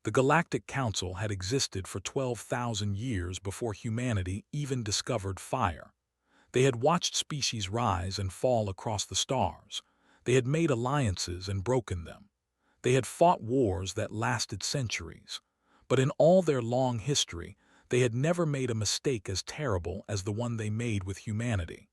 The Galactic Council had existed for 12,000 years before humanity even discovered fire. They had watched species rise and fall across the stars. They had made alliances and broken them. They had fought wars that lasted centuries. But in all their long history, they had never made a mistake as terrible as the one they made with humanity.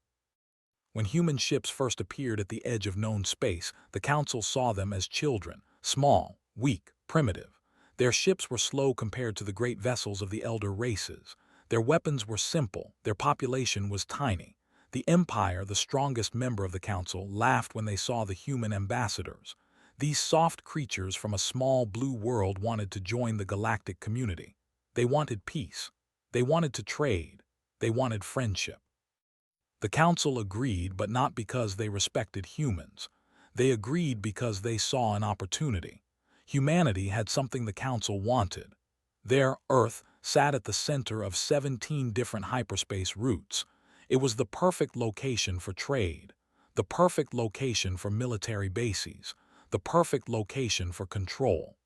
When human ships first appeared at the edge of known space, the Council saw them as children, small, weak, primitive. Their ships were slow compared to the great vessels of the elder races. Their weapons were simple, their population was tiny. The Empire, the strongest member of the Council, laughed when they saw the human ambassadors. These soft creatures from a small blue world wanted to join the galactic community. They wanted peace. They wanted to trade. They wanted friendship. The Council agreed, but not because they respected humans. They agreed because they saw an opportunity. Humanity had something the Council wanted. Their Earth sat at the center of 17 different hyperspace routes. It was the perfect location for trade, the perfect location for military bases, the perfect location for control.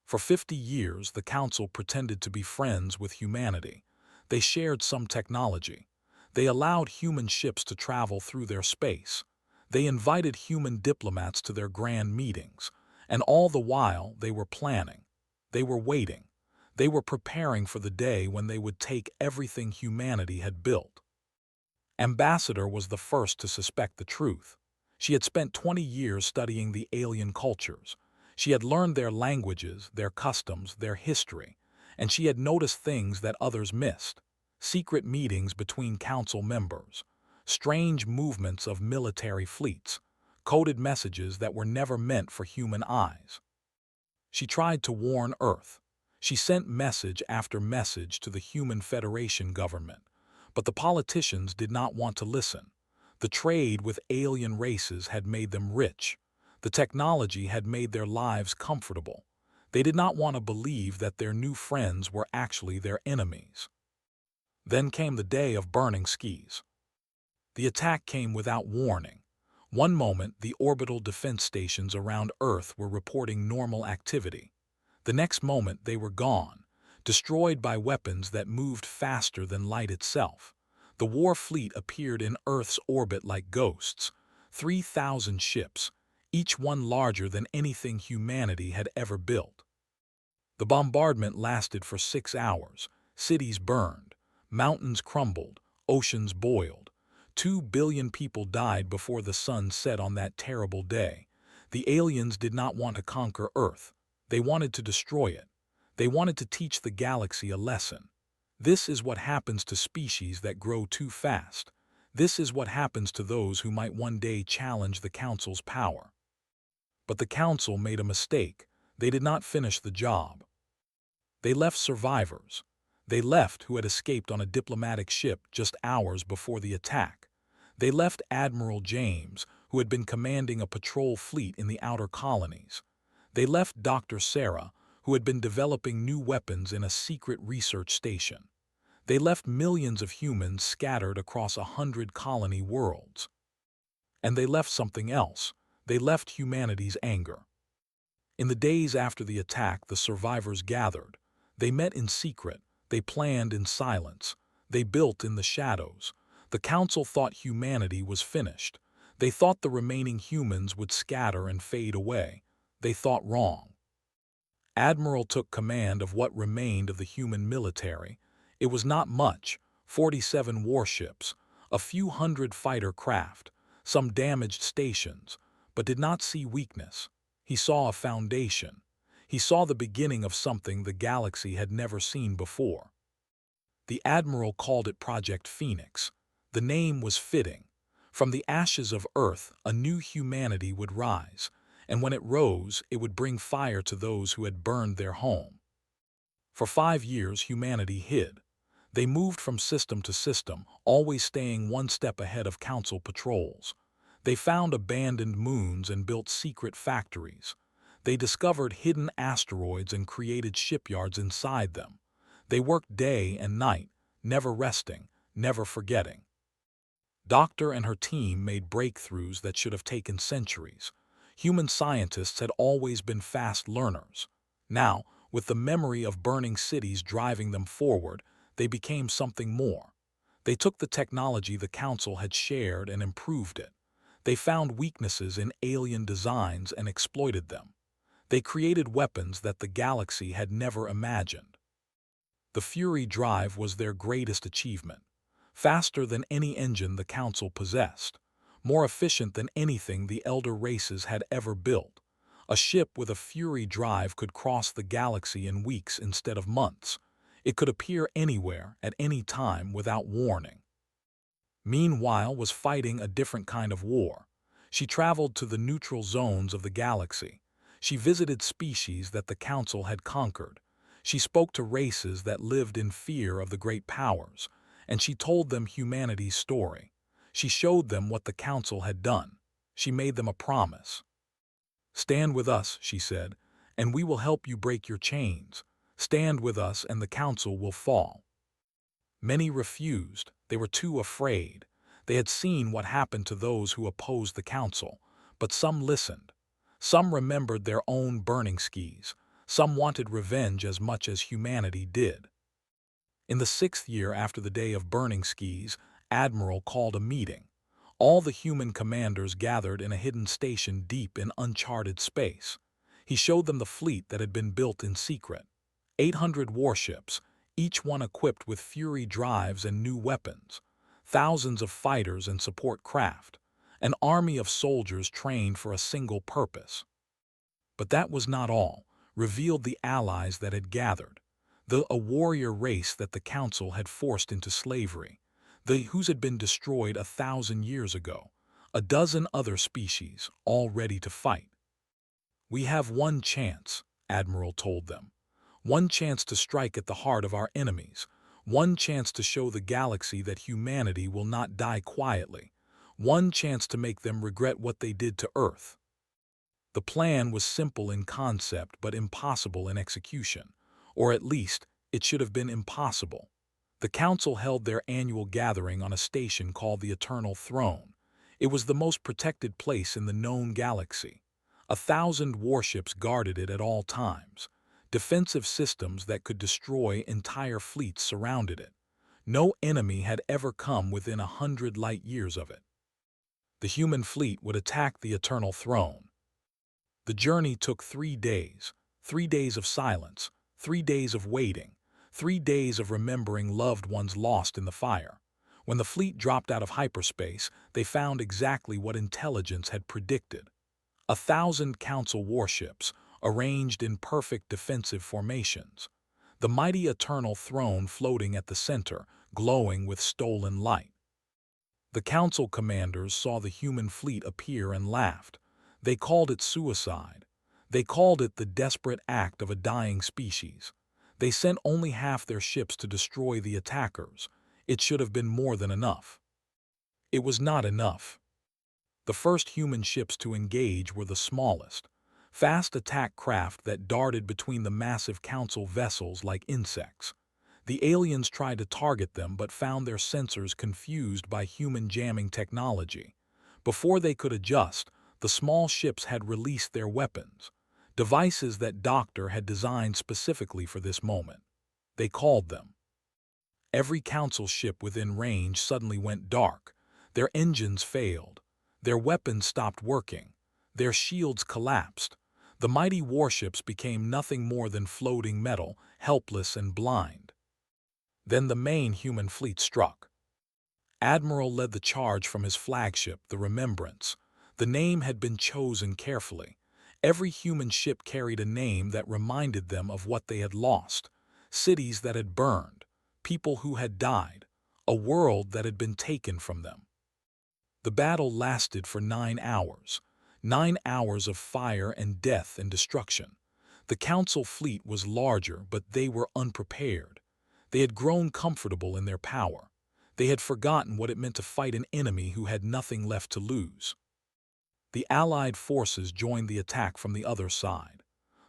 For 50 years, the Council pretended to be friends with humanity. They shared some technology. They allowed human ships to travel through their space. They invited human diplomats to their grand meetings. And all the while, they were planning. They were waiting. They were preparing for the day when they would take everything humanity had built. Ambassador was the first to suspect the truth. She had spent 20 years studying the alien cultures. She had learned their languages, their customs, their history, and she had noticed things that others missed. Secret meetings between council members, strange movements of military fleets, coded messages that were never meant for human eyes. She tried to warn Earth. She sent message after message to the Human Federation government, but the politicians did not want to listen. The trade with alien races had made them rich. The technology had made their lives comfortable. They did not want to believe that their new friends were actually their enemies. Then came the day of burning skis. The attack came without warning. One moment, the orbital defense stations around Earth were reporting normal activity. The next moment, they were gone, destroyed by weapons that moved faster than light itself. The war fleet appeared in Earth's orbit like ghosts. 3,000 ships, each one larger than anything humanity had ever built. The bombardment lasted for 6 hours. Cities burned. Mountains crumbled, oceans boiled. 2 billion people died before the sun set on that terrible day. The aliens did not want to conquer Earth. They wanted to destroy it. They wanted to teach the galaxy a lesson. This is what happens to species that grow too fast. This is what happens to those who might one day challenge the Council's power. But the Council made a mistake. They did not finish the job. They left survivors. They left who had escaped on a diplomatic ship just hours before the attack. They left Admiral James, who had been commanding a patrol fleet in the outer colonies. They left Dr. Sarah, who had been developing new weapons in a secret research station. They left millions of humans scattered across 100 colony worlds. And they left something else. They left humanity's anger. In the days after the attack, the survivors gathered. They met in secret. They planned in silence. They built in the shadows. The Council thought humanity was finished. They thought the remaining humans would scatter and fade away. They thought wrong. Admiral took command of what remained of the human military. It was not much, 47 warships, a few hundred fighter craft, some damaged stations, but did not see weakness. He saw a foundation. He saw the beginning of something the galaxy had never seen before. The Admiral called it Project Phoenix. The name was fitting. From the ashes of Earth, a new humanity would rise, and when it rose, it would bring fire to those who had burned their home. For 5 years, humanity hid. They moved from system to system, always staying one step ahead of Council patrols. They found abandoned moons and built secret factories. They discovered hidden asteroids and created shipyards inside them. They worked day and night, never resting, never forgetting. Doctor and her team made breakthroughs that should have taken centuries. Human scientists had always been fast learners. Now, With the memory of burning cities driving them forward, they became something more. They took the technology the Council had shared and improved it. They found weaknesses in alien designs and exploited them. They created weapons that the galaxy had never imagined. The Fury Drive was their greatest achievement. Faster than any engine the Council possessed. More efficient than anything the Elder races had ever built. A ship with a Fury Drive could cross the galaxy in weeks instead of months. It could appear anywhere, at any time, without warning. Meanwhile was fighting a different kind of war. She traveled to the neutral zones of the galaxy. She visited species that the Council had conquered. She spoke to races that lived in fear of the great powers, and she told them humanity's story. She showed them what the Council had done. She made them a promise. "Stand with us," she said, "and we will help you break your chains. Stand with us and the Council will fall." Many refused. They were too afraid. They had seen what happened to those who opposed the Council, but some listened. Some remembered their own burning skis. Some wanted revenge as much as humanity did. In the 6th year after the day of burning skis, Admiral called a meeting. All the human commanders gathered in a hidden station deep in uncharted space. He showed them the fleet that had been built in secret. 800 warships, each one equipped with Fury drives and new weapons. Thousands of fighters and support craft. An army of soldiers trained for a single purpose. But that was not all, revealed the allies that had gathered. A warrior race that the Council had forced into slavery. The whose had been destroyed 1,000 years ago. A dozen other species, all ready to fight. "We have one chance," Admiral told them. "One chance to strike at the heart of our enemies. One chance to show the galaxy that humanity will not die quietly. One chance to make them regret what they did to Earth." The plan was simple in concept but impossible in execution. Or at least, it should have been impossible. The Council held their annual gathering on a station called the Eternal Throne. It was the most protected place in the known galaxy. 1,000 warships guarded it at all times. Defensive systems that could destroy entire fleets surrounded it. No enemy had ever come within 100 light years of it. The human fleet would attack the Eternal Throne. The journey took 3 days. 3 days of silence. 3 days of waiting. 3 days of remembering loved ones lost in the fire. When the fleet dropped out of hyperspace, they found exactly what intelligence had predicted. 1,000 Council warships, arranged in perfect defensive formations. The mighty Eternal Throne floating at the center, glowing with stolen light. The Council commanders saw the human fleet appear and laughed. They called it suicide. They called it the desperate act of a dying species. They sent only half their ships to destroy the attackers. It should have been more than enough. It was not enough. The first human ships to engage were the smallest, fast attack craft that darted between the massive Council vessels like insects. The aliens tried to target them but found their sensors confused by human jamming technology. Before they could adjust, the small ships had released their weapons, devices that Doctor had designed specifically for this moment. They called them. Every Council ship within range suddenly went dark. Their engines failed. Their weapons stopped working. Their shields collapsed. The mighty warships became nothing more than floating metal, helpless and blind. Then the main human fleet struck. Admiral led the charge from his flagship, the Remembrance. The name had been chosen carefully. Every human ship carried a name that reminded them of what they had lost, cities that had burned, people who had died, a world that had been taken from them. The battle lasted for 9 hours. 9 hours of fire and death and destruction. The Council fleet was larger, but they were unprepared. They had grown comfortable in their power. They had forgotten what it meant to fight an enemy who had nothing left to lose. The Allied forces joined the attack from the other side.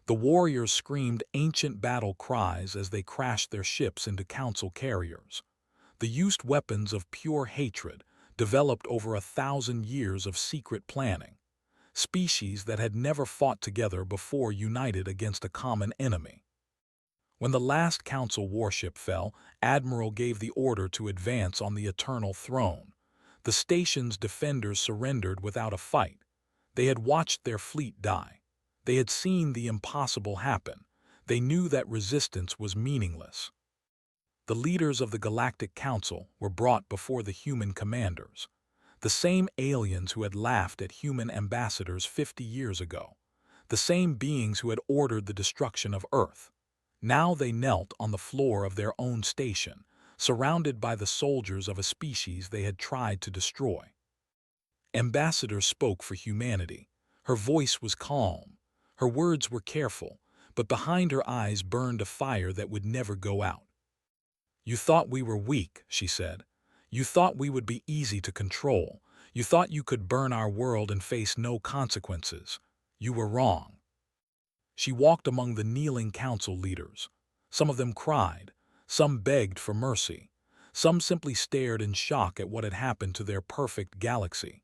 The warriors screamed ancient battle cries as they crashed their ships into Council carriers. They used weapons of pure hatred, developed over 1,000 years of secret planning. Species that had never fought together before united against a common enemy. When the last council warship fell, Admiral gave the order to advance on the Eternal Throne. The station's defenders surrendered without a fight. They had watched their fleet die. They had seen the impossible happen. They knew that resistance was meaningless. The leaders of the Galactic Council were brought before the human commanders, the same aliens who had laughed at human ambassadors 50 years ago, the same beings who had ordered the destruction of Earth. Now they knelt on the floor of their own station, surrounded by the soldiers of a species they had tried to destroy. Ambassador spoke for humanity. Her voice was calm. Her words were careful, but behind her eyes burned a fire that would never go out. "You thought we were weak," she said. "You thought we would be easy to control. You thought you could burn our world and face no consequences. You were wrong." She walked among the kneeling council leaders. Some of them cried. Some begged for mercy. Some simply stared in shock at what had happened to their perfect galaxy.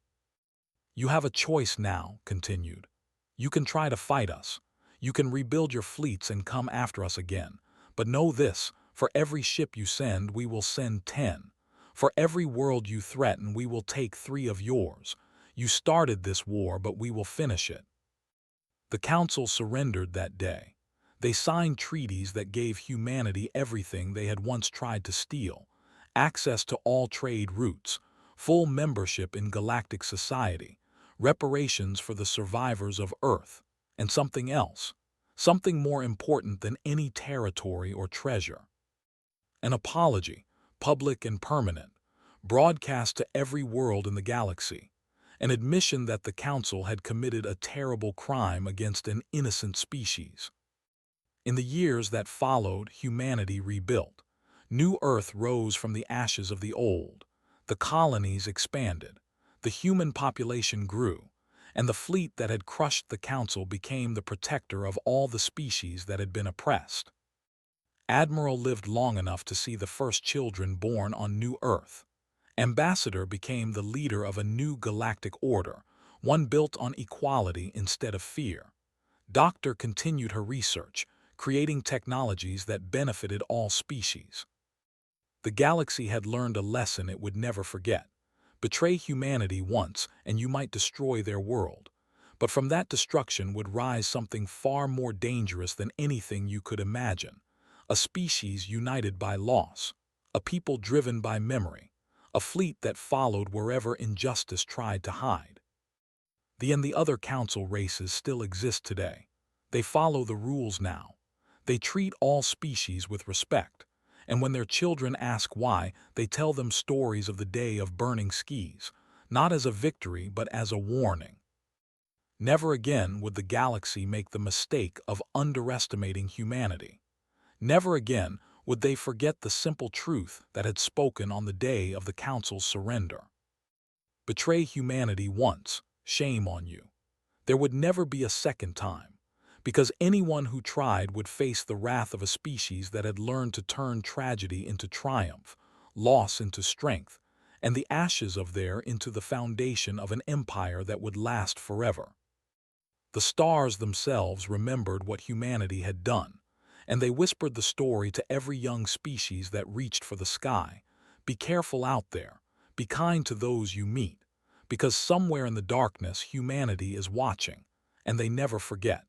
"You have a choice now," continued. "You can try to fight us. You can rebuild your fleets and come after us again. But know this, for every ship you send, we will send 10. For every world you threaten, we will take 3 of yours. You started this war, but we will finish it." The Council surrendered that day. They signed treaties that gave humanity everything they had once tried to steal: access to all trade routes, full membership in galactic society, reparations for the survivors of Earth, and something else, something more important than any territory or treasure. An apology, public and permanent, broadcast to every world in the galaxy, an admission that the Council had committed a terrible crime against an innocent species. In the years that followed, humanity rebuilt. New Earth rose from the ashes of the old. The colonies expanded. The human population grew, and the fleet that had crushed the Council became the protector of all the species that had been oppressed. Admiral lived long enough to see the first children born on New Earth. Ambassador became the leader of a new galactic order, one built on equality instead of fear. Doctor continued her research, creating technologies that benefited all species. The galaxy had learned a lesson it would never forget. Betray humanity once, and you might destroy their world. But from that destruction would rise something far more dangerous than anything you could imagine. A species united by loss, a people driven by memory, a fleet that followed wherever injustice tried to hide. The other council races still exist today. They follow the rules now. They treat all species with respect, and when their children ask why, they tell them stories of the day of burning skis, not as a victory but as a warning. Never again would the galaxy make the mistake of underestimating humanity. Never again would they forget the simple truth that had spoken on the day of the Council's surrender. Betray humanity once, shame on you. There would never be a second time, because anyone who tried would face the wrath of a species that had learned to turn tragedy into triumph, loss into strength, and the ashes of there into the foundation of an empire that would last forever. The stars themselves remembered what humanity had done, and they whispered the story to every young species that reached for the sky. Be careful out there. Be kind to those you meet, because somewhere in the darkness humanity is watching, and they never forget.